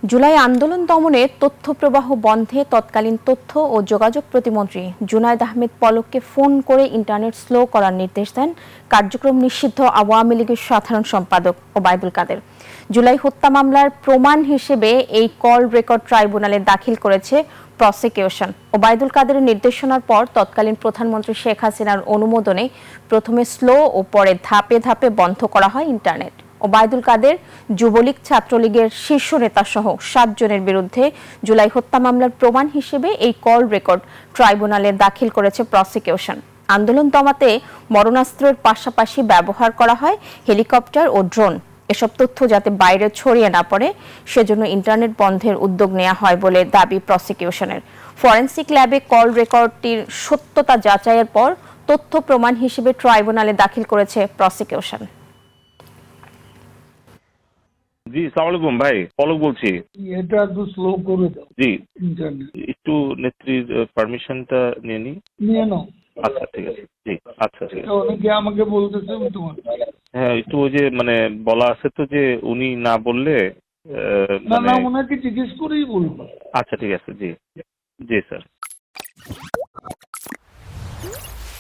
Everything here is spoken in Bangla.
জুলাই আন্দোলন দমনে তথ্য প্রবাহ বন্ধে তৎকালীন তথ্য ও যোগাযোগ প্রতিমন্ত্রী জুনায়েদ আহমেদ পলককে ফোন করে ইন্টারনেট স্লো করার নির্দেশ দেন কার্যক্রম নিষিদ্ধ আওয়ামী লীগের সাধারণ সম্পাদক ওবায়দুল কাদের। জুলাই হত্যা মামলার প্রমাণ হিসেবে এই কল রেকর্ড ট্রাইব্যুনালে দাখিল করেছে প্রসিকিউশন। ওবায়দুল কাদেরের নির্দেশনার পর তৎকালীন প্রধানমন্ত্রী শেখ হাসিনার অনুমোদনে প্রথমে স্লো ও পরে ধাপে ধাপে বন্ধ করা হয় ইন্টারনেট। ওবায়দুল কাদের যুবলীগ ছাত্রলীগের শীর্ষ নেতা সহ 7 জনের বিরুদ্ধে জুলাই হত্যা মামলার প্রমাণ হিসেবে এই কল রেকর্ড ট্রাইব্যুনালে দাখিল করেছে প্রসিকিউশন। আন্দোলন দমাতে মরণাস্ত্রের পাশাপাশি ব্যবহার করা হয় হেলিকপ্টার ও ড্রোন। এসব তথ্য যাতে বাইরে ছড়িয়ে না পড়ে সেজন্য ইন্টারনেট বন্ধের উদ্যোগ নেওয়া হয় বলে দাবি প্রসিকিউশনের। ফরেনসিক ল্যাবে কল রেকর্ডটির সত্যতা যাচাইয়ের পর তথ্য প্রমাণ হিসেবে ট্রাইব্যুনালে দাখিল করেছে প্রসিকিউশন। জি, সালাম আলাইকুম ভাই, পলক বলছি। এটা একটু স্লো করে দাও। জি, ইন্টারনেট একটু নেত্রীর পারমিশনটা নিয়ে নি। নিয়ে নাও। আচ্ছা ঠিক আছে, জি আচ্ছা ঠিক এটা আছে। অনেকে আমাকে বলতেছে তোমার হ্যাঁ, একটু ওই যে মানে বলা আছে তো যে উনি না বললে না মানে না ওনাকে জিজ্ঞেস করেই বলবো। আচ্ছা ঠিক আছে, জি জি স্যার।